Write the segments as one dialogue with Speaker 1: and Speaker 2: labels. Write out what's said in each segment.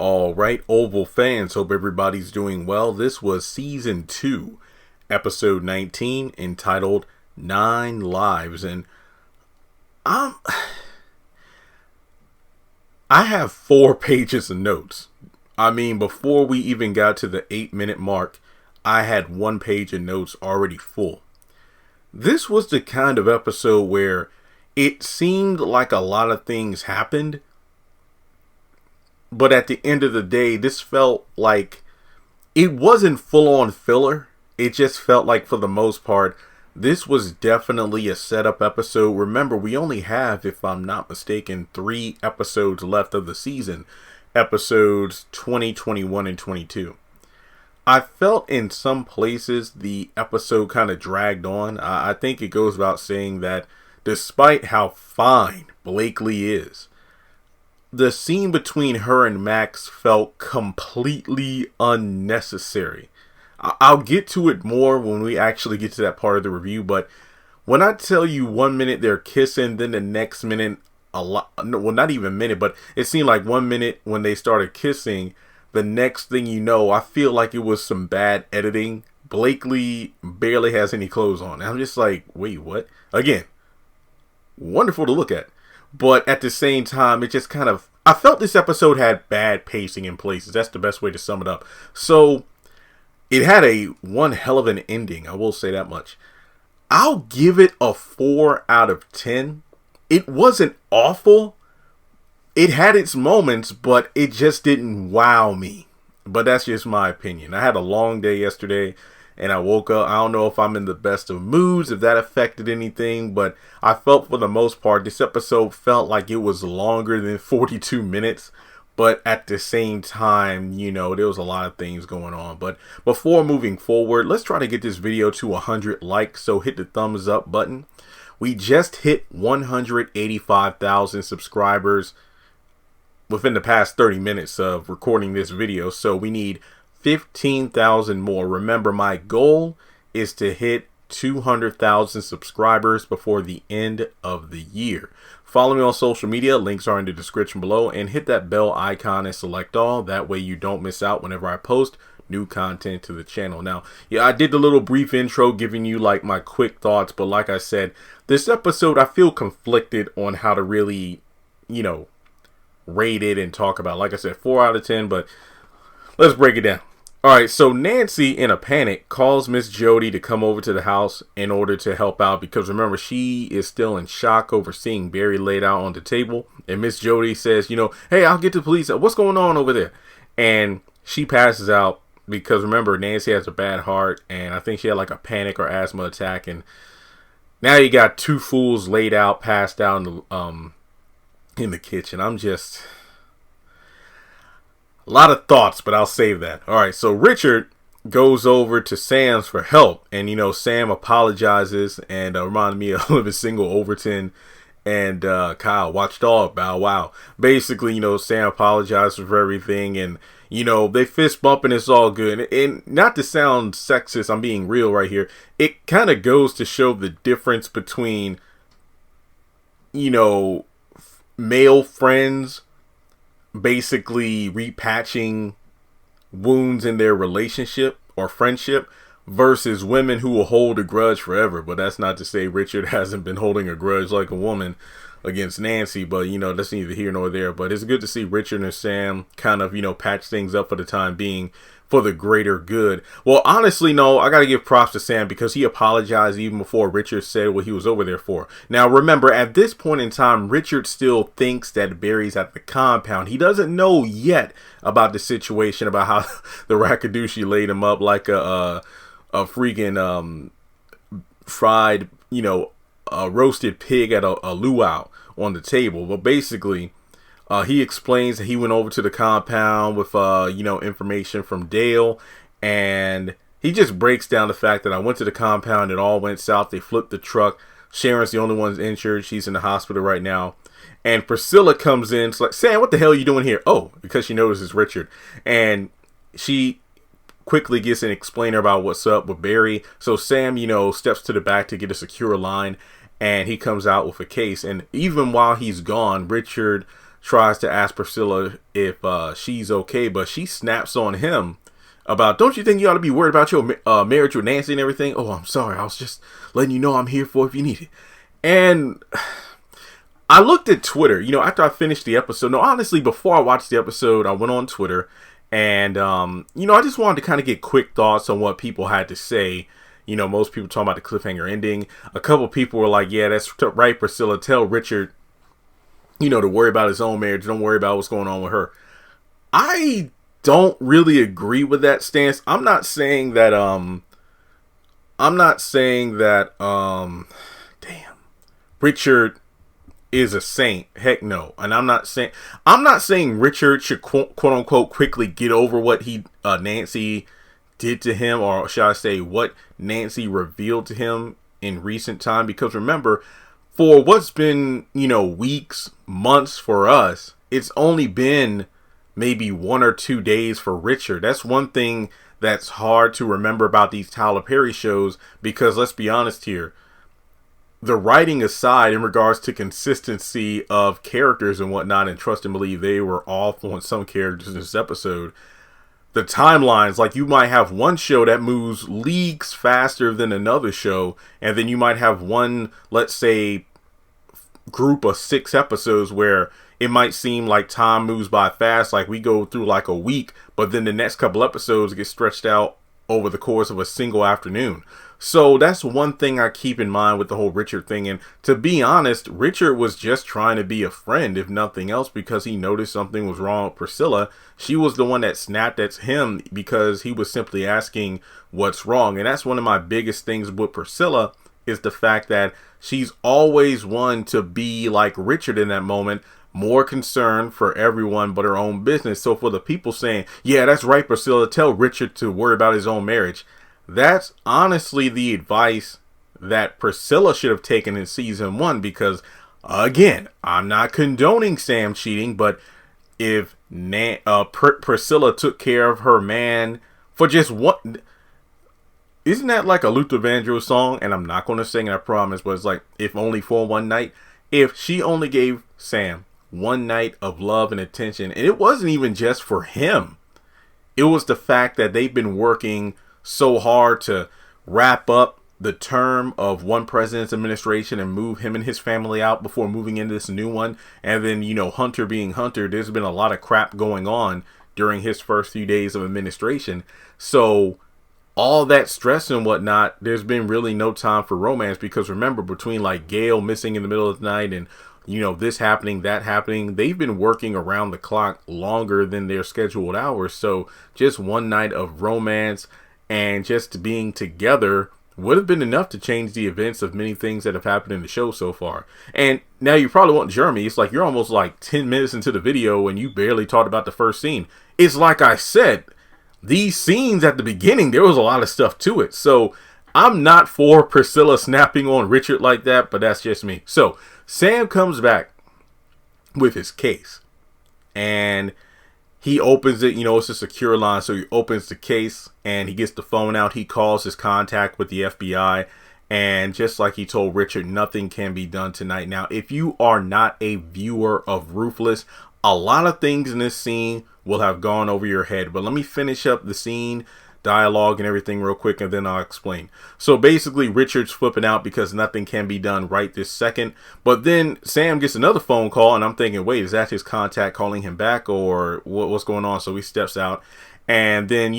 Speaker 1: All right, Oval fans, hope everybody's doing well. This was season 2, episode 19, entitled 9 Lives. And I have 4 pages of notes. I mean, before we even got to the 8-minute mark, I had 1 page of notes already full. This was the kind of episode where it seemed like a lot of things happened, but at the end of the day, this felt like it wasn't full-on filler. It just felt like, for the most part, this was definitely a setup episode. Remember, we only have, if I'm not mistaken, 3 episodes left of the season. Episodes 20, 21, and 22. I felt in some places the episode kind of dragged on. I think it goes without saying that despite how fine Blakely is, the scene between her and Max felt completely unnecessary. I'll get to it more when we actually get to that part of the review, but when I tell you 1 minute they're kissing, then the next minute, well, not even minute, but it seemed like 1 minute when they started kissing, the next thing you know, I feel like it was some bad editing. Blakely barely has any clothes on. I'm just like, wait, what? Again, wonderful to look at. But at the same time, it just kind of, I felt this episode had bad pacing in places. That's the best way to sum it up. So it had one hell of an ending. I will say that much. I'll give it a 4 out of 10. It wasn't awful. It had its moments, but it just didn't wow me. But that's just my opinion. I had a long day yesterday, and I woke up. I don't know if I'm in the best of moods, if that affected anything, but I felt for the most part, this episode felt like it was longer than 42 minutes. But at the same time, you know, there was a lot of things going on. But before moving forward, let's try to get this video to 100 likes. So hit the thumbs up button. We just hit 185,000 subscribers within the past 30 minutes of recording this video. So we need 15,000 more. Remember, my goal is to hit 200,000 subscribers before the end of the year. Follow me on social media. Links are in the description below. And hit that bell icon and select all. That way you don't miss out whenever I post new content to the channel. Now, yeah, I did the little brief intro giving you like my quick thoughts. But like I said, this episode, I feel conflicted on how to really, you know, rate it and talk about. Like I said, 4 out of 10. But let's break it down. Alright, so Nancy, in a panic, calls Miss Jody to come over to the house in order to help out. Because remember, she is still in shock over seeing Barry laid out on the table. And Miss Jody says, you know, hey, I'll get the police. What's going on over there? And she passes out because, remember, Nancy has a bad heart. And I think she had like a panic or asthma attack. And now you got 2 fools laid out, passed out in the kitchen. I'm just... a lot of thoughts, but I'll save that. All right, so Richard goes over to Sam's for help. And, you know, Sam apologizes and reminded me of his single Overton and Kyle, Watchdog, Bow Wow. Basically, you know, Sam apologizes for everything. And, you know, they fist bump and it's all good. And not to sound sexist, I'm being real right here. It kind of goes to show the difference between, you know, male friends basically repatching wounds in their relationship or friendship versus women who will hold a grudge forever. But that's not to say Richard hasn't been holding a grudge like a woman against Nancy, but you know, that's neither here nor there. But it's good to see Richard and Sam kind of, you know, patch things up for the time being for the greater good. Well, honestly, no, I got to give props to Sam because he apologized even before Richard said what he was over there for. Now, remember, at this point in time, Richard still thinks that Barry's at the compound. He doesn't know yet about the situation, about how the Rakadushi laid him up like a freaking fried, you know, roasted pig at a luau on the table. But basically, he explains that he went over to the compound with, you know, information from Dale, and he just breaks down the fact that I went to the compound, it all went south, they flipped the truck, Sharon's the only one injured, she's in the hospital right now, and Priscilla comes in, it's like, Sam, what the hell are you doing here? Oh, because she notices Richard, and she quickly gets an explainer about what's up with Barry, so Sam, you know, steps to the back to get a secure line, and he comes out with a case, and even while he's gone, Richard tries to ask Priscilla if she's okay, but she snaps on him about, don't you think you ought to be worried about your marriage with Nancy and everything? Oh, I'm sorry. I was just letting you know I'm here for if you need it. And I looked at Twitter, after I finished the episode. No, honestly, before I watched the episode, I went on Twitter and, I just wanted to kind of get quick thoughts on what people had to say. Most people talking about the cliffhanger ending. A couple people were like, yeah, that's right, Priscilla. Tell Richard, to worry about his own marriage. Don't worry about what's going on with her. I don't really agree with that stance. I'm not saying that, Richard is a saint. Heck no. And I'm not saying Richard should quote unquote quickly get over what Nancy did to him, or should I say what Nancy revealed to him in recent time, because remember, for what's been, weeks, months for us, it's only been maybe 1 or 2 days for Richard. That's one thing that's hard to remember about these Tyler Perry shows, because let's be honest here, the writing aside in regards to consistency of characters and whatnot, and trust and believe they were off on some characters in this episode, the timelines, like you might have one show that moves leagues faster than another show, and then you might have one, let's say, group of 6 episodes where it might seem like time moves by fast, like we go through like a week, but then the next couple episodes get stretched out over the course of a single afternoon. So that's one thing I keep in mind with the whole Richard thing. And to be honest, Richard was just trying to be a friend, if nothing else, because he noticed something was wrong with Priscilla. She was the one that snapped at him because he was simply asking what's wrong. And that's one of my biggest things with Priscilla, is the fact that she's always one to be like Richard in that moment, more concerned for everyone but her own business. So for the people saying, yeah, that's right, Priscilla, tell Richard to worry about his own marriage, that's honestly the advice that Priscilla should have taken in season 1, because again, I'm not condoning Sam cheating, but if Priscilla took care of her man for just one, isn't that like a Luther Vandross song? And I'm not going to sing it, I promise, but it's like, if only for one night. If she only gave Sam one night of love and attention, and it wasn't even just for him, it was the fact that they've been working so hard to wrap up the term of one president's administration and move him and his family out before moving into this new one. And then, Hunter being Hunter, there's been a lot of crap going on during his first few days of administration. So all that stress and whatnot, there's been really no time for romance, because remember, between like Gail missing in the middle of the night and this happening, that happening, they've been working around the clock longer than their scheduled hours. So just one night of romance and just being together would have been enough to change the events of many things that have happened in the show so far. And now you probably want Jeremy, it's like you're almost like 10 minutes into the video and you barely talked about the first scene. It's like I said, these scenes at the beginning, there was a lot of stuff to it. So I'm not for Priscilla snapping on Richard like that, but that's just me. So Sam comes back with his case and he opens it, it's a secure line. So he opens the case and he gets the phone out. He calls his contact with the FBI. And just like he told Richard, nothing can be done tonight. Now, if you are not a viewer of Ruthless, a lot of things in this scene will have gone over your head. But let me finish up the scene, dialogue and everything real quick, and then I'll explain. So basically, Richard's flipping out because nothing can be done right this second. But then Sam gets another phone call, and I'm thinking, wait, is that his contact calling him back, or what's going on? So he steps out, and then,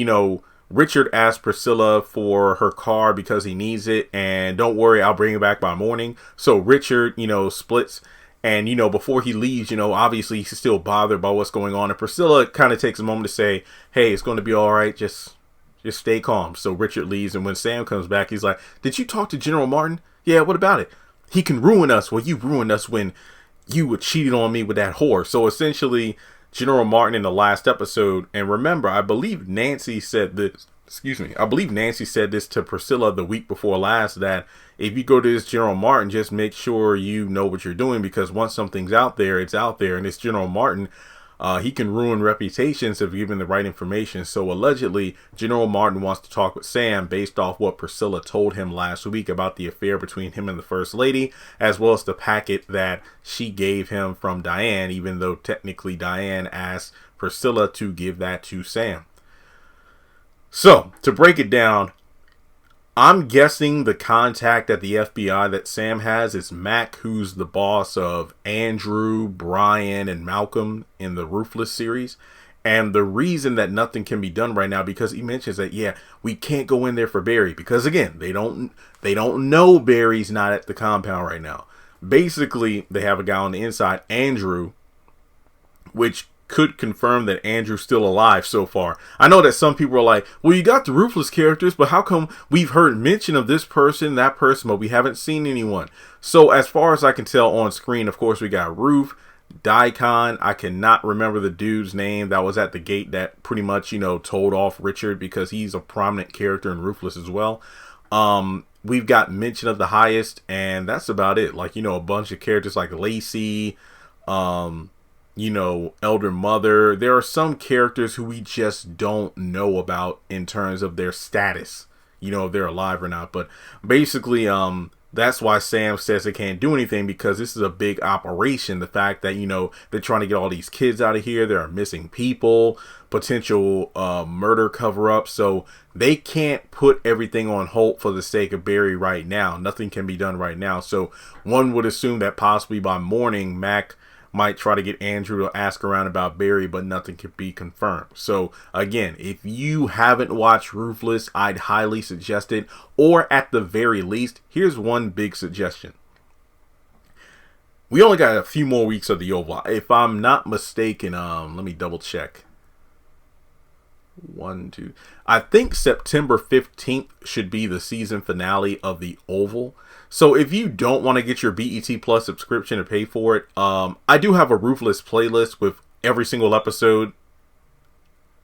Speaker 1: Richard asks Priscilla for her car because he needs it, and don't worry, I'll bring it back by morning. So Richard, splits. And, before he leaves, obviously he's still bothered by what's going on. And Priscilla kind of takes a moment to say, hey, it's going to be all right. Just stay calm. So Richard leaves. And when Sam comes back, he's like, did you talk to General Martin? Yeah, what about it? He can ruin us. Well, you ruined us when you were cheating on me with that whore. So essentially, General Martin in the last episode, and remember, I believe Nancy said this. I believe Nancy said this to Priscilla the week before last, that if you go to this General Martin, just make sure you know what you're doing, because once something's out there, it's out there, and it's General Martin. He can ruin reputations if given the right information. So allegedly, General Martin wants to talk with Sam based off what Priscilla told him last week about the affair between him and the First Lady, as well as the packet that she gave him from Diane, even though technically Diane asked Priscilla to give that to Sam. So, to break it down, I'm guessing the contact at the FBI that Sam has is Mac, who's the boss of Andrew, Brian, and Malcolm in the Ruthless series. And the reason that nothing can be done right now, because he mentions that, yeah, we can't go in there for Barry. Because again, they don't know Barry's not at the compound right now. Basically, they have a guy on the inside, Andrew, which could confirm that Andrew's still alive so far. I know that some people are like, well, you got the Ruthless characters, but how come we've heard mention of this person, that person, but we haven't seen anyone? So as far as I can tell on screen, of course, we got Roof, Daikon. I cannot remember the dude's name that was at the gate that pretty much, told off Richard, because he's a prominent character in Ruthless as well. We've got mention of the Highest, and that's about it. Like, a bunch of characters like Lacey, Elder Mother. There are some characters who we just don't know about in terms of their status, if they're alive or not. But basically, that's why Sam says they can't do anything, because this is a big operation. The fact that, they're trying to get all these kids out of here. There are missing people, potential murder cover-up. So they can't put everything on hold for the sake of Barry right now. Nothing can be done right now. So one would assume that possibly by morning, Mac might try to get Andrew to ask around about Barry, but nothing can be confirmed. So again, if you haven't watched Ruthless, I'd highly suggest it. Or at the very least, here's one big suggestion. We only got a few more weeks of the Oval. If I'm not mistaken, let me double check. I think September 15th should be the season finale of the Oval. So if you don't want to get your BET Plus subscription and pay for it, I do have a Ruthless playlist with every single episode,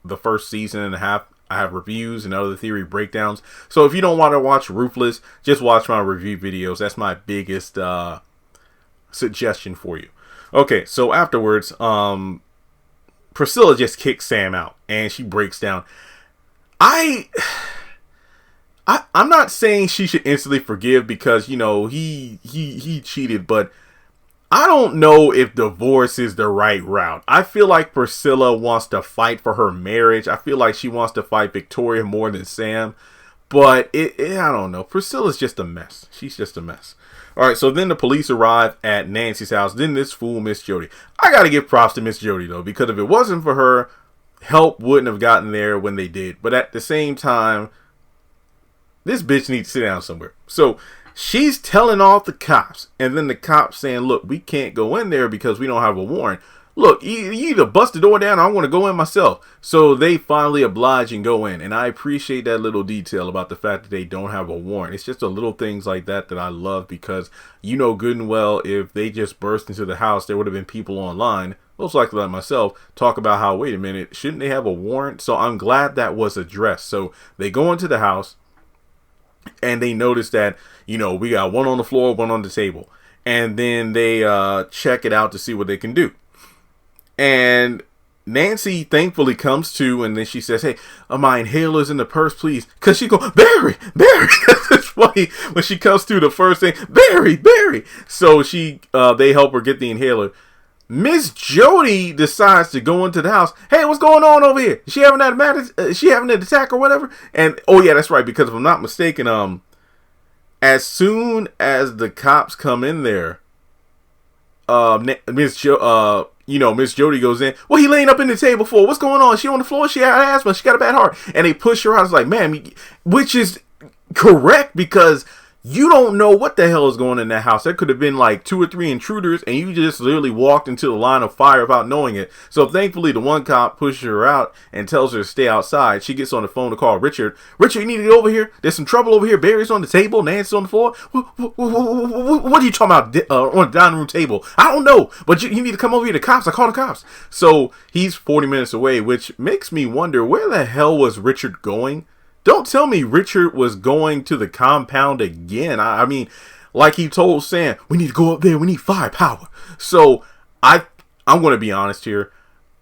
Speaker 1: the first season and a half. I have reviews and other theory breakdowns. So if you don't want to watch Ruthless, just watch my review videos. That's my biggest suggestion for you. Okay, so afterwards, Priscilla just kicks Sam out and she breaks down. I'm not saying she should instantly forgive, because he cheated, but I don't know if divorce is the right route. I feel like Priscilla wants to fight for her marriage. I feel like she wants to fight Victoria more than Sam, but I don't know. Priscilla's just a mess. She's just a mess. All right, so then the police arrive at Nancy's house. Then this fool, Miss Jody. I got to give props to Miss Jody, though, because if it wasn't for her, help wouldn't have gotten there when they did. But at the same time, this bitch needs to sit down somewhere. So she's telling off the cops. And then the cops saying, look, we can't go in there because we don't have a warrant. Look, you either bust the door down or I want to go in myself. So they finally oblige and go in. And I appreciate that little detail about the fact that they don't have a warrant. It's just the little things like that that I love, because good and well, if they just burst into the house, there would have been people online, most likely like myself, talk about how, wait a minute, shouldn't they have a warrant? So I'm glad that was addressed. So they go into the house and they notice that, we got one on the floor, one on the table. And then they check it out to see what they can do. And Nancy thankfully comes to, and then she says, hey, my inhaler's in the purse, please. Because she go, Barry. It's funny when she comes to the first thing, Barry. So they help her get the inhaler. Miss Jody decides to go into the house. Hey, what's going on over here? Is she having an attack or whatever? And oh yeah, that's right. Because if I'm not mistaken, as soon as the cops come in there, Miss Jody goes in. What he laying up in the table for? What's going on? She on the floor? She had asthma. She got a bad heart. And they push her out. It's like, man, which is correct, because you don't know what the hell is going in that house. There could have been like 2 or 3 intruders, and you just literally walked into the line of fire without knowing it. So thankfully, the one cop pushes her out and tells her to stay outside. She gets on the phone to call Richard. Richard, you need to get over here. There's some trouble over here. Barry's on the table. Nancy's on the floor. What are you talking about on the dining room table? I don't know, but you need to come over here. The cops. I call the cops. So he's 40 minutes away, which makes me wonder, where the hell was Richard going? Don't tell me Richard was going to the compound again. I mean, like he told Sam, we need to go up there. We need firepower. So I'm going to be honest here.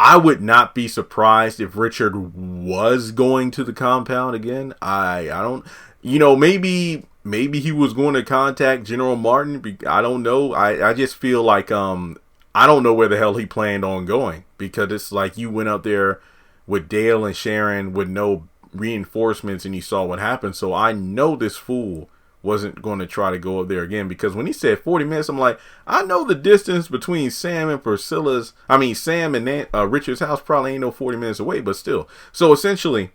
Speaker 1: I would not be surprised if Richard was going to the compound again. I don't, maybe he was going to contact General Martin. I don't know. I just feel like I don't know where the hell he planned on going, because it's like you went up there with Dale and Sharon with no reinforcements and you saw what happened. So I know this fool wasn't going to try to go up there again, because when he said 40 minutes, I'm like, I know the distance between Sam and Sam and Richard's house probably ain't no 40 minutes away, but still. So essentially,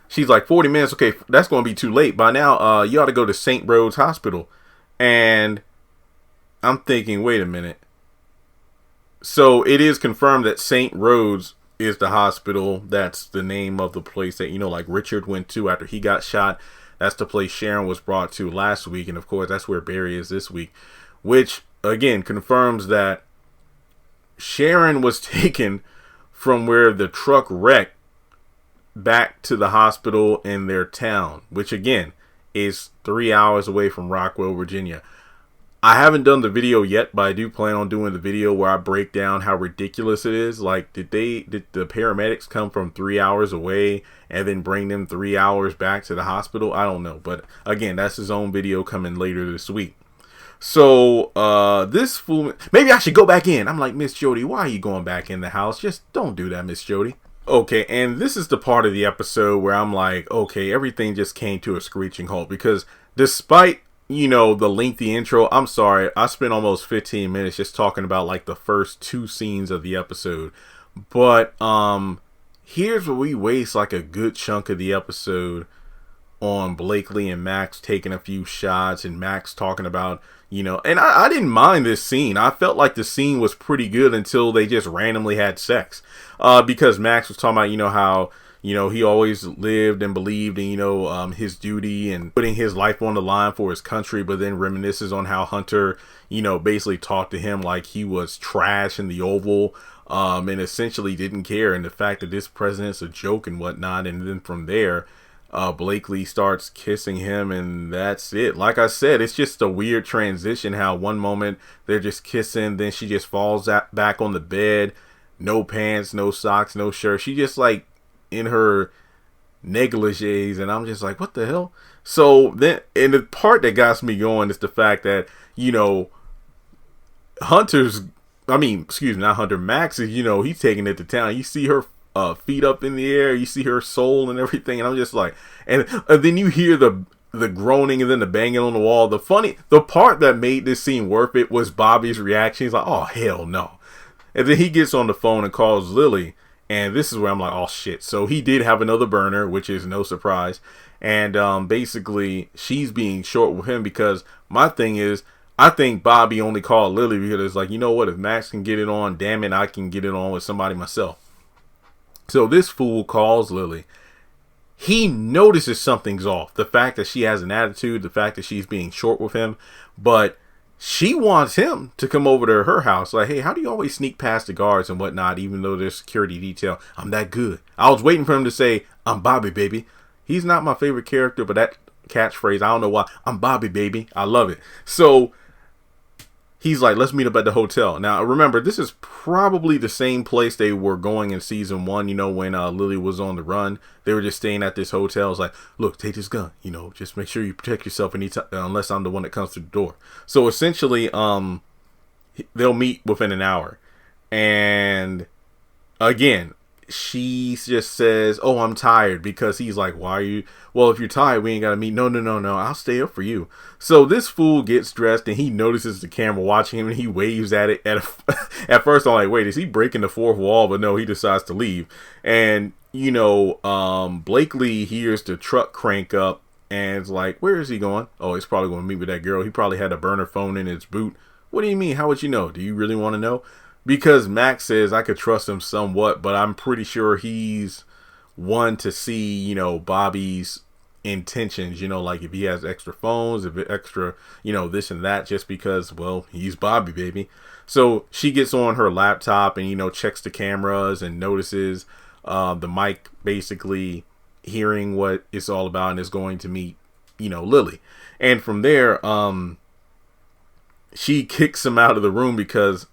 Speaker 1: she's like, 40 minutes, okay, that's going to be too late. By now, you ought to go to St. Rhodes Hospital. And I'm thinking, wait a minute. So it is confirmed that St. Rhodes is the hospital. That's the name of the place that, like Richard went to after he got shot. That's the place Sharon was brought to last week. And of course, that's where Barry is this week, which again confirms that Sharon was taken from where the truck wrecked back to the hospital in their town, which again is 3 hours away from Rockwell, Virginia. I haven't done the video yet, but I do plan on doing the video where I break down how ridiculous it is. Like, did the paramedics come from 3 hours away and then bring them 3 hours back to the hospital? I don't know. But again, that's his own video coming later this week. So, this fool, maybe I should go back in. I'm like, Miss Jody, why are you going back in the house? Just don't do that, Miss Jody. Okay, and this is the part of the episode where I'm like, okay, everything just came to a screeching halt, because despite the lengthy intro, I'm sorry, I spent almost 15 minutes just talking about like the first two scenes of the episode. But here's where we waste like a good chunk of the episode on Blakely and Max taking a few shots, and Max talking about, and I didn't mind this scene. I felt like the scene was pretty good until they just randomly had sex. Because Max was talking about, how he always lived and believed in, his duty and putting his life on the line for his country, but then reminisces on how Hunter, basically talked to him like he was trash in the Oval, and essentially didn't care. And the fact that this president's a joke and whatnot. And then from there, Blakely starts kissing him, and that's it. Like I said, it's just a weird transition how one moment they're just kissing, then she just falls back on the bed, no pants, no socks, no shirt. She just like in her negligees, and I'm just like, what the hell? So then, and the part that got me going is the fact that Max is, he's taking it to town. You see her feet up in the air, you see her soul and everything, and I'm just like, and then you hear the groaning and then the banging on the wall. The part that made this scene worth it was Bobby's reaction. He's like, oh hell no. And then he gets on the phone and calls Lily. And this is where I'm like, oh shit. So he did have another burner, which is no surprise. And basically, she's being short with him, because my thing is, I think Bobby only called Lily because it's like, what? If Max can get it on, damn it, I can get it on with somebody myself. So this fool calls Lily. He notices something's off. The fact that she has an attitude, the fact that she's being short with him. But she wants him to come over to her house. Like, hey, how do you always sneak past the guards and whatnot, even though there's security detail? I'm that good. I was waiting for him to say, I'm Bobby, baby. He's not my favorite character, but that catchphrase, I don't know why. I'm Bobby, baby. I love it. So he's like, let's meet up at the hotel. Now, remember, this is probably the same place they were going in season 1, when Lily was on the run. They were just staying at this hotel. It's like, look, take this gun, just make sure you protect yourself anytime, unless I'm the one that comes through the door. So essentially, they'll meet within an hour. And again, she just says, oh, I'm tired, because he's like, why are you? Well, if you're tired, we ain't gotta meet. No, I'll stay up for you. So this fool gets dressed, and he notices the camera watching him, and he waves at it. At first I'm like, wait, is he breaking the fourth wall? But no, he decides to leave. And Blakely hears the truck crank up, and it's like, where is he going? Oh, he's probably going to meet with that girl. He probably had a burner phone in his boot. What do you mean? How would you know? Do you really want to know? Because Max says I could trust him somewhat, but I'm pretty sure he's one to see, Bobby's intentions, like if he has extra phones, if extra, this and that, just because, well, he's Bobby, baby. So she gets on her laptop and, checks the cameras and notices the mic basically hearing what it's all about, and is going to meet, Lily. And from there, she kicks him out of the room because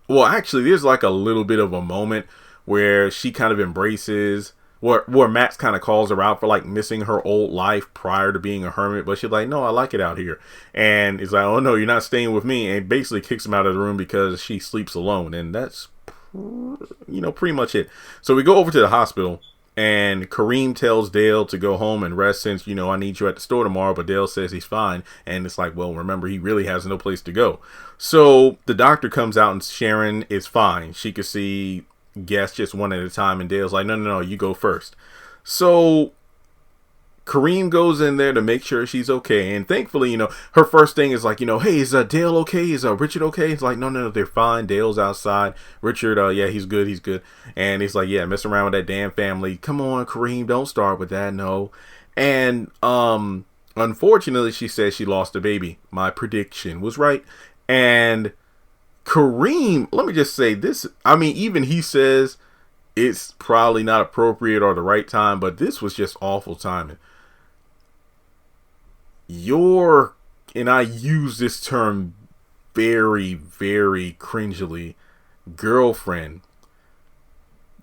Speaker 1: Well, actually, there's like a little bit of a moment where she kind of embraces, where Max kind of calls her out for like missing her old life prior to being a hermit, but she's like, no, I like it out here. And it's like, oh no, you're not staying with me, and basically kicks him out of the room because she sleeps alone. And that's, pretty much it. So we go over to the hospital, and Kareem tells Dale to go home and rest since, I need you at the store tomorrow, but Dale says he's fine. And it's like, well, remember, he really has no place to go. So the doctor comes out and Sharon is fine. She could see guests just one at a time, and Dale's like, no, you go first. So Kareem goes in there to make sure she's okay, and thankfully, her first thing is like, hey, is Dale okay? Is Richard okay? It's like, no, they're fine. Dale's outside. Richard, yeah, he's good. And he's like, yeah, mess around with that damn family. Come on, Kareem, don't start with that, no. And unfortunately, she says she lost a baby. My prediction was right. And Kareem, let me just say this. I mean, even he says it's probably not appropriate or the right time, but this was just awful timing. And I use this term very, very cringily, girlfriend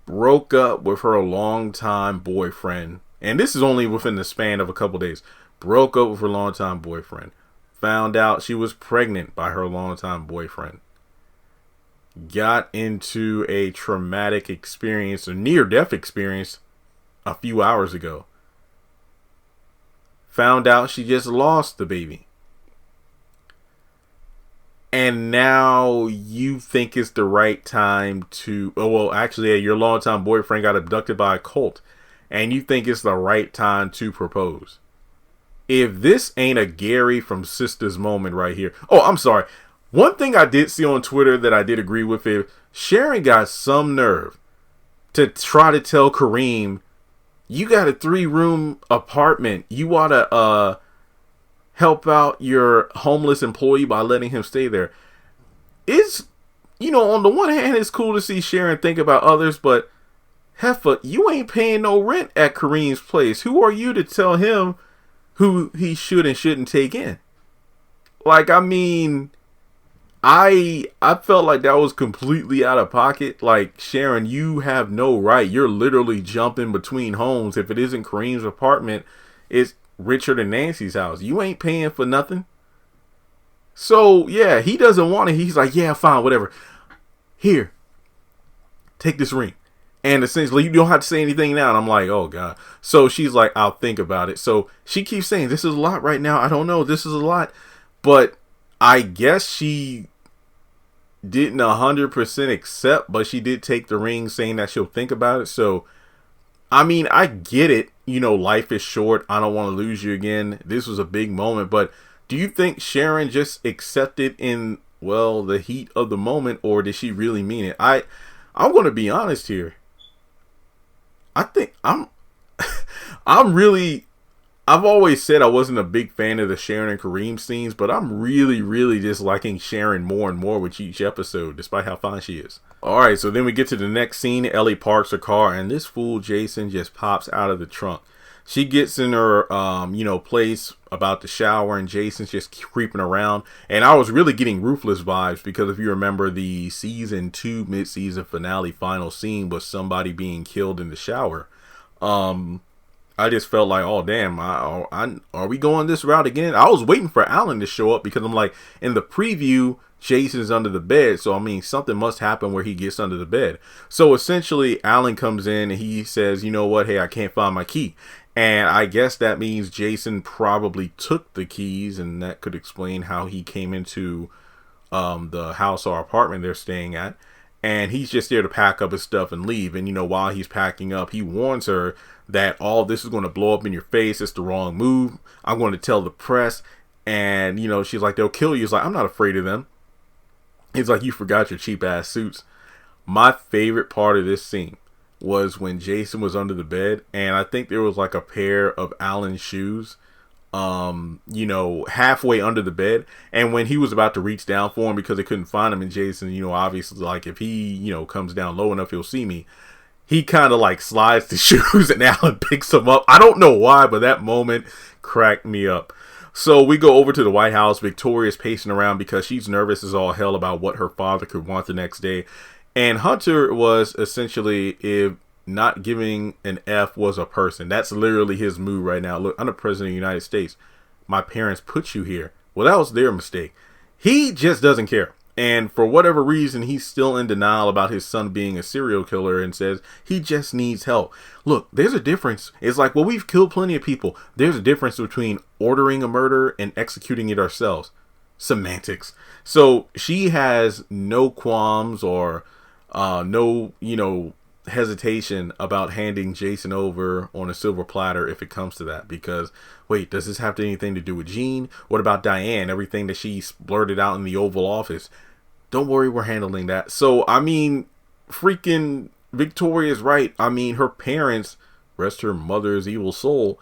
Speaker 1: broke up with her longtime boyfriend. And this is only within the span of a couple days. Broke up with her longtime boyfriend. Found out she was pregnant by her longtime boyfriend. Got into a traumatic experience, a near-death experience, a few hours ago. Found out she just lost the baby. And now you think it's the right time to... Oh, well, actually, your longtime boyfriend got abducted by a cult. And you think it's the right time to propose. If this ain't a Gary from Sisters moment right here. Oh, I'm sorry. One thing I did see on Twitter that I did agree with is Sharon got some nerve to try to tell Kareem, you got a 3-room apartment. You ought to help out your homeless employee by letting him stay there. It's, on the one hand, it's cool to see Sharon think about others, but Heffa, you ain't paying no rent at Kareem's place. Who are you to tell him who he should and shouldn't take in? Like, I mean, I felt like that was completely out of pocket. Like, Sharon, you have no right. You're literally jumping between homes. If it isn't Kareem's apartment, it's Richard and Nancy's house. You ain't paying for nothing. So, yeah, he doesn't want it. He's like, yeah, fine, whatever. Here, take this ring. And essentially, you don't have to say anything now. And I'm like, oh, God. So she's like, I'll think about it. So she keeps saying, this is a lot right now. I don't know. This is a lot. But I guess she didn't 100% accept, but she did take the ring saying that she'll think about it. So, I mean, I get it. Life is short. I don't want to lose you again. This was a big moment. But do you think Sharon just accepted in, the heat of the moment, or did she really mean it? I'm going to be honest here. I think I've always said I wasn't a big fan of the Sharon and Kareem scenes, but I'm really, really disliking Sharon more and more with each episode, despite how fine she is. Alright, so then we get to the next scene. Ellie parks her car, and this fool Jason just pops out of the trunk. She gets in her, place about to shower, and Jason's just creeping around. And I was really getting Ruthless vibes, because if you remember, the season 2 mid-season finale final scene was somebody being killed in the shower. I just felt like, oh, damn, are we going this route again? I was waiting for Alan to show up, because I'm like, in the preview, Jason's under the bed. So, I mean, something must happen where he gets under the bed. So, essentially, Alan comes in and he says, you know what? Hey, I can't find my key. And I guess that means Jason probably took the keys, and that could explain how he came into the house or apartment they're staying at. And he's just there to pack up his stuff and leave. And, while he's packing up, he warns her that all this is going to blow up in your face. It's the wrong move. I'm going to tell the press. And, she's like, they'll kill you. He's like, I'm not afraid of them. He's like, you forgot your cheap ass suits. My favorite part of this scene was when Jason was under the bed, and I think there was like a pair of Alan's shoes, halfway under the bed. And when he was about to reach down for him because they couldn't find him, and Jason, obviously, like, if he, comes down low enough, he'll see me. He kind of like slides the shoes and Alan picks them up. I don't know why, but that moment cracked me up. So we go over to the White House. Victoria's pacing around because she's nervous as all hell about what her father could want the next day. And Hunter was essentially, if not giving an F was a person. That's literally his mood right now. Look, I'm the president of the United States. My parents put you here. Well, that was their mistake. He just doesn't care. And for whatever reason, he's still in denial about his son being a serial killer and says he just needs help. Look, there's a difference. It's like, well, we've killed plenty of people. There's a difference between ordering a murder and executing it ourselves. Semantics. So she has no qualms or no, hesitation about handing Jason over on a silver platter if it comes to that. Because, wait, does this have anything to do with Jean? What about Diane? Everything that she blurted out in the Oval Office. Don't worry, we're handling that. So, I mean, freaking Victoria's right. I mean, her parents, rest her mother's evil soul,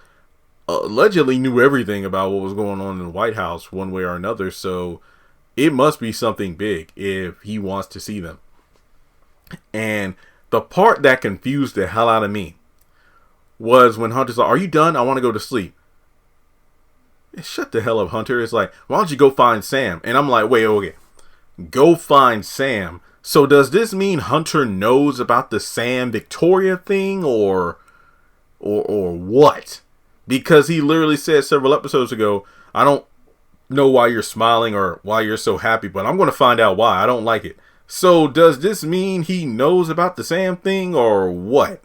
Speaker 1: allegedly knew everything about what was going on in the White House one way or another. So, it must be something big if he wants to see them. And the part that confused the hell out of me was when Hunter's like, are you done? I want to go to sleep. Shut the hell up, Hunter. It's like, why don't you go find Sam? And I'm like, wait, okay. Go find Sam. So does this mean Hunter knows about the Sam Victoria thing or what? Because he literally said several episodes ago, I don't know why you're smiling or why you're so happy, but I'm going to find out why. I don't like it. So does this mean he knows about the Sam thing or what?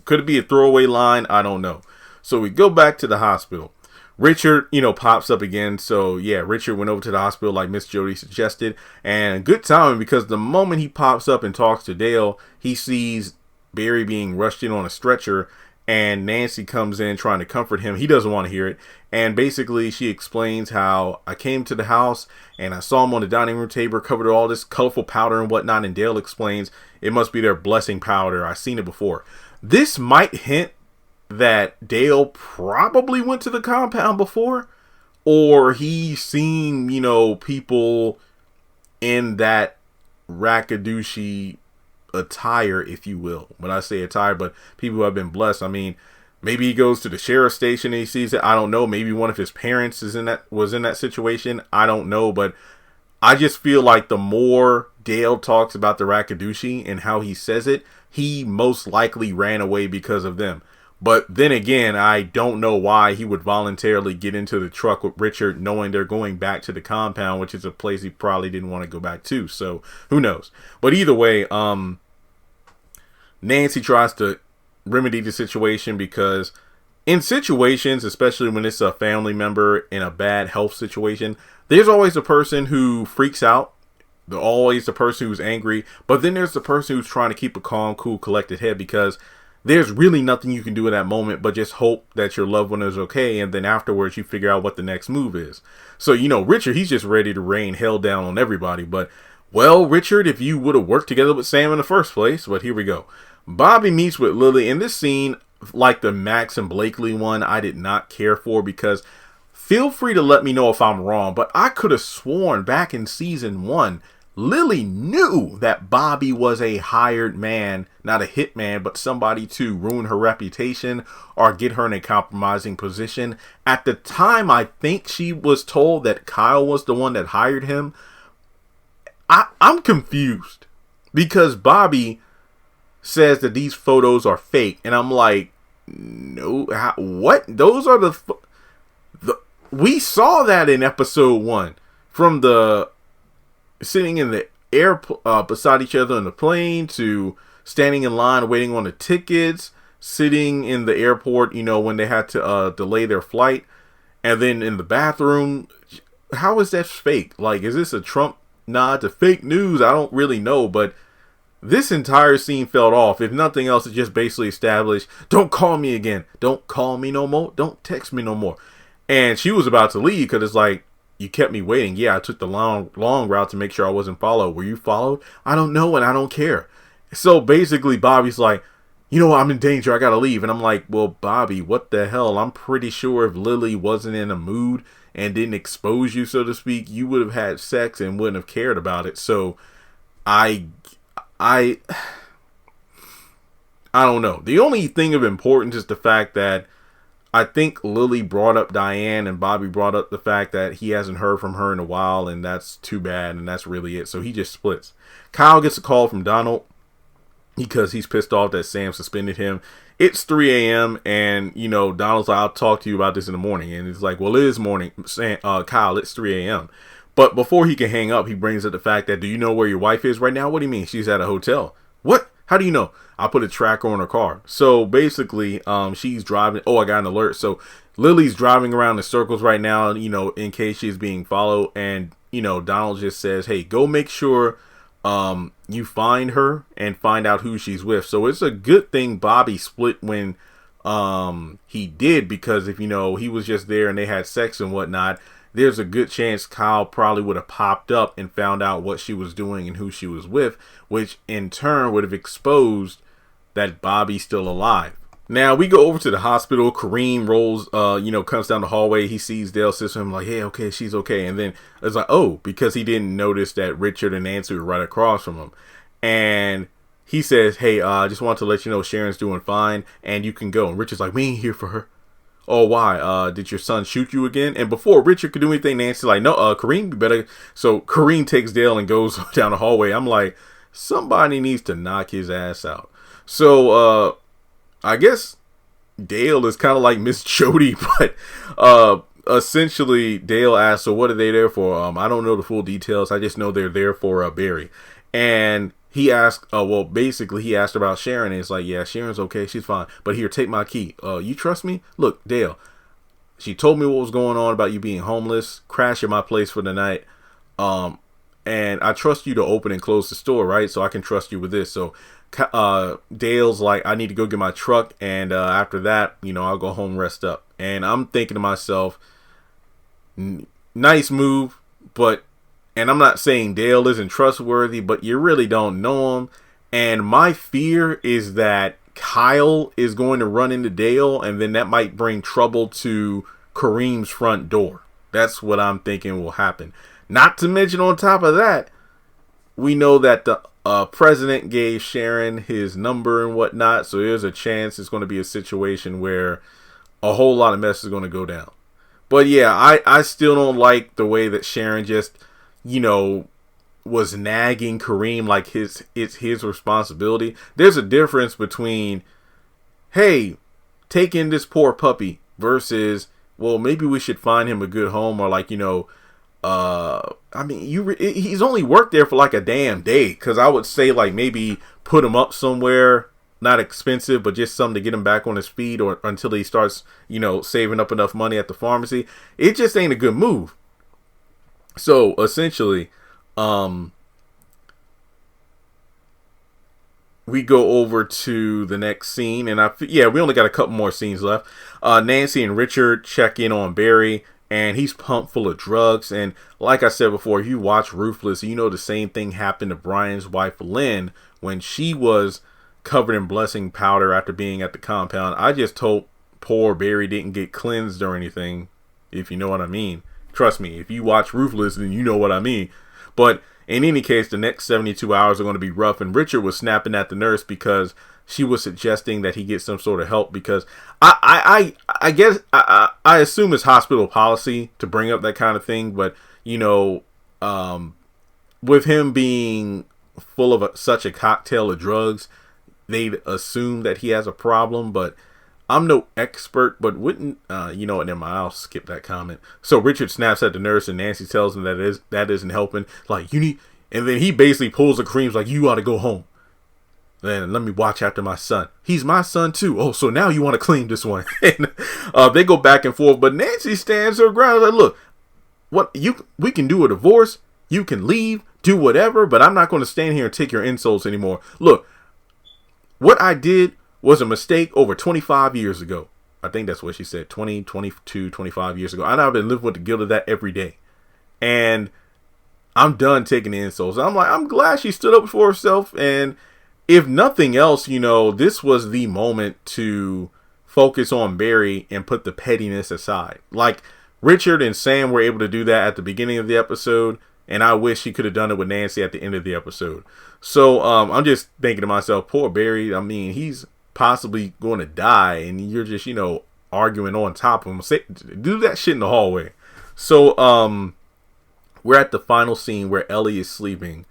Speaker 1: Could it be a throwaway line? I don't know. So we go back to the hospital. Richard, pops up again. So yeah, Richard went over to the hospital like Miss Jody suggested. And good timing because the moment he pops up and talks to Dale, he sees Barry being rushed in on a stretcher. And Nancy comes in trying to comfort him. He doesn't want to hear it. And basically she explains how I came to the house and I saw him on the dining room table covered with all this colorful powder and whatnot. And Dale explains it must be their blessing powder. I've seen it before. This might hint that Dale probably went to the compound before. Or he's seen, people in that rackadoochie attire, if you will. When I say attire, but people who have been blessed, I mean, maybe he goes to the sheriff's station and he sees it. I don't know. Maybe one of his parents was in that situation. I don't know, but I just feel like the more Dale talks about the rackadoochie and how he says it, he most likely ran away because of them. But then again, I don't know why he would voluntarily get into the truck with Richard knowing they're going back to the compound, which is a place he probably didn't want to go back to. So who knows? But either way, Nancy tries to remedy the situation because in situations, especially when it's a family member in a bad health situation, there's always a person who freaks out. There's always the person who's angry. But then there's the person who's trying to keep a calm, cool, collected head because there's really nothing you can do in that moment but just hope that your loved one is okay. And then afterwards, you figure out what the next move is. So, Richard, he's just ready to rain hell down on everybody. But, well, Richard, if you would have worked together with Sam in the first place. But here we go. Bobby meets with Lily. In this scene, like the Max and Blakely one, I did not care for because feel free to let me know if I'm wrong. But I could have sworn back in season 1, Lily knew that Bobby was a hired man, not a hitman, but somebody to ruin her reputation or get her in a compromising position. At the time, I think she was told that Kyle was the one that hired him. I'm confused because Bobby says that these photos are fake. And I'm like, no, what? Those are the we saw that in episode 1 from the sitting in the air beside each other on the plane to standing in line waiting on the tickets, sitting in the airport, when they had to delay their flight, and then in the bathroom. How is that fake? Like, is this a Trump nod to fake news? I don't really know, but this entire scene felt off. If nothing else, it just basically established, don't call me again. Don't call me no more. Don't text me no more. And she was about to leave because it's like, you kept me waiting. Yeah, I took the long route to make sure I wasn't followed. Were you followed? I don't know, and I don't care. So basically, Bobby's like, I'm in danger. I gotta leave. And I'm like, well, Bobby, what the hell? I'm pretty sure if Lily wasn't in a mood and didn't expose you, so to speak, you would have had sex and wouldn't have cared about it. So I don't know. The only thing of importance is the fact that I think Lily brought up Diane and Bobby brought up the fact that he hasn't heard from her in a while, and that's too bad, and that's really it. So he just splits. Kyle gets a call from Donald because he's pissed off that Sam suspended him. It's 3 a.m. and, you know, Donald's like, I'll talk to you about this in the morning. And he's like, well, it is morning. Kyle, it's 3 a.m. But before he can hang up, he brings up the fact that, do you know where your wife is right now? What do you mean? She's at a hotel. What? How do you know? I put a tracker on her car. So basically, she's driving. Oh, I got an alert. So Lily's driving around in circles right now, you know, in case she's being followed. And, you know, Donald just says, hey, go make sure you find her and find out who she's with. So it's a good thing Bobby split when he did, because if, you know, he was just there and they had sex and whatnot, there's a good chance Kyle probably would have popped up and found out what she was doing and who she was with, which in turn would have exposed that Bobby's still alive. Now we go over to the hospital. Kareem rolls, comes down the hallway. He sees Dale, says to him like, hey, okay, she's okay. And then it's like, oh, because he didn't notice that Richard and Nancy were right across from him. And he says, hey, I just want to let you know Sharon's doing fine and you can go. And Richard's like, we ain't here for her. Oh, why? Did your son shoot you again? And before Richard could do anything, Nancy's like, no, Kareem, you better. So Kareem takes Dale and goes down the hallway. I'm like, somebody needs to knock his ass out. So, I guess Dale is kind of like Miss Jody, but essentially Dale asks, so what are they there for? I don't know the full details. I just know they're there for Barry. And he asked, basically he asked about Sharon, and it's like, yeah, Sharon's okay. She's fine. But here, take my key. You trust me? Look, Dale, she told me what was going on about you being homeless, crash at my place for the night. And I trust you to open and close the store, right? So I can trust you with this. So Dale's like, I need to go get my truck, and after that, you know, I'll go home, rest up. And I'm thinking to myself, nice move, and I'm not saying Dale isn't trustworthy, but you really don't know him. And my fear is that Kyle is going to run into Dale, and then that might bring trouble to Kareem's front door. That's what I'm thinking will happen. Not to mention, on top of that, we know that the president gave Sharon his number and whatnot, so there's a chance it's going to be a situation where a whole lot of mess is going to go down. But yeah, I still don't like the way that Sharon just, you know, was nagging Kareem like it's his responsibility. There's a difference between, hey, take in this poor puppy, versus, well, maybe we should find him a good home, or like, you know, he's only worked there for like a damn day. Because I would say like maybe put him up somewhere, not expensive, but just something to get him back on his feet, or until he starts, you know, saving up enough money at the pharmacy. It just ain't a good move. So essentially, we go over to the next scene, and we only got a couple more scenes left. Nancy and Richard check in on Barry, and he's pumped full of drugs. And like I said before, if you watch Ruthless, you know the same thing happened to Brian's wife, Lynn, when she was covered in blessing powder after being at the compound. I just hope poor Barry didn't get cleansed or anything, if you know what I mean. Trust me, if you watch Ruthless, then you know what I mean. But in any case, the next 72 hours are going to be rough. And Richard was snapping at the nurse because she was suggesting that he get some sort of help, because I guess I assume it's hospital policy to bring up that kind of thing. But, you know, with him being full of such a cocktail of drugs, they'd assume that he has a problem. But I'm no expert, but wouldn't, never mind, I'll skip that comment. So Richard snaps at the nurse, and Nancy tells him that isn't helping. Like, and then he basically pulls the creams like, you ought to go home. Then let me watch after my son. He's my son too. Oh, so now you want to claim this one. And they go back and forth, but Nancy stands her ground. Like, look, we can do a divorce. You can leave, do whatever, but I'm not going to stand here and take your insults anymore. Look, what I did was a mistake over 25 years ago. I think that's what she said, 20, 22, 25 years ago. I've been living with the guilt of that every day. And I'm done taking the insults. I'm glad she stood up for herself. And if nothing else, you know, this was the moment to focus on Barry and put the pettiness aside. Like, Richard and Sam were able to do that at the beginning of the episode, and I wish he could have done it with Nancy at the end of the episode. So I'm just thinking to myself, poor Barry. I mean, he's possibly going to die, and you're just, you know, arguing on top of him. Do that shit in the hallway. So we're at the final scene where Ellie is sleeping,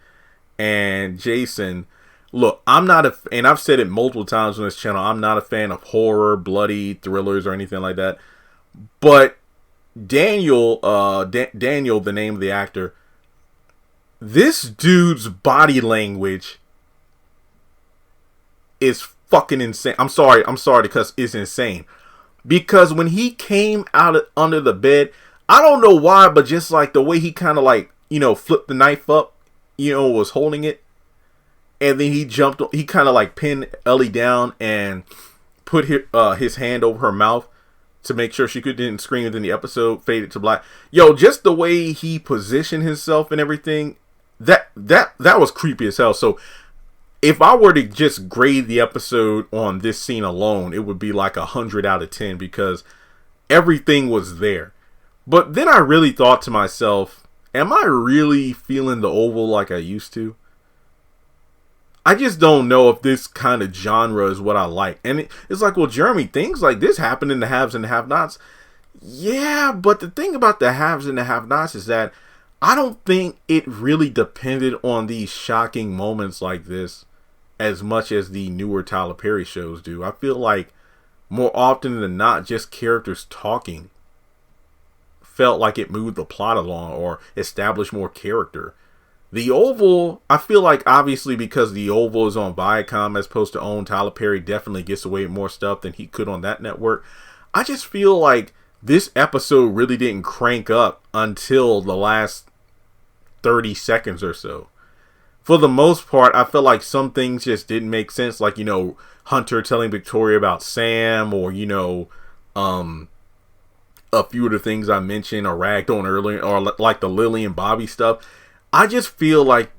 Speaker 1: and Jason. Look, I'm not and I've said it multiple times on this channel, I'm not a fan of horror, bloody thrillers, or anything like that. But Daniel, Daniel, the name of the actor, this dude's body language is fucking insane. I'm sorry to cuss, it's insane. Because when he came out under the bed, I don't know why, but just like the way he kind of like, flipped the knife up, was holding it. And then he kind of like pinned Ellie down and put his hand over her mouth to make sure she didn't scream. And then the episode faded to black. Yo, just the way he positioned himself and everything, that was creepy as hell. So if I were to just grade the episode on this scene alone, it would be like 100 out of 10 because everything was there. But then I really thought to myself, am I really feeling the Oval like I used to? I just don't know if this kind of genre is what I like. And it's like, well, Jeremy, things like this happen in the haves and the have-nots. Yeah, but the thing about the haves and the have-nots is that I don't think it really depended on these shocking moments like this as much as the newer Tyler Perry shows do. I feel like more often than not, just characters talking felt like it moved the plot along or established more character. The Oval, I feel like obviously because the Oval is on Viacom as opposed to OWN, Tyler Perry definitely gets away with more stuff than he could on that network. I just feel like this episode really didn't crank up until the last 30 seconds or so. For the most part, I feel like some things just didn't make sense. Like, Hunter telling Victoria about Sam, or, a few of the things I mentioned or ragged on earlier, or like the Lily and Bobby stuff. I just feel like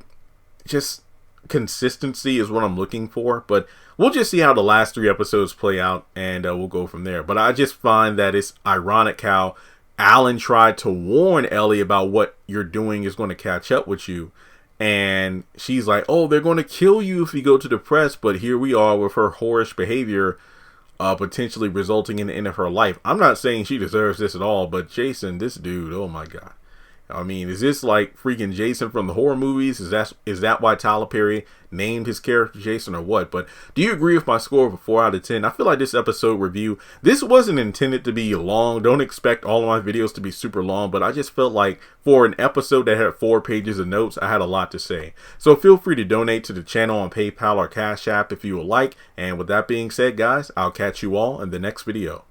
Speaker 1: just consistency is what I'm looking for. But we'll just see how the last 3 episodes play out, and we'll go from there. But I just find that it's ironic how Alan tried to warn Ellie about what you're doing is going to catch up with you. And she's like, oh, they're going to kill you if you go to the press. But here we are with her whorish behavior potentially resulting in the end of her life. I'm not saying she deserves this at all, but Jason, this dude, oh my God. I mean, is this like freaking Jason from the horror movies? Is that why Tyler Perry named his character Jason, or what? But do you agree with my score of a 4 out of 10? I feel like this episode review, this wasn't intended to be long. Don't expect all of my videos to be super long, but I just felt like for an episode that had 4 pages of notes, I had a lot to say. So feel free to donate to the channel on PayPal or Cash App if you would like. And with that being said, guys, I'll catch you all in the next video.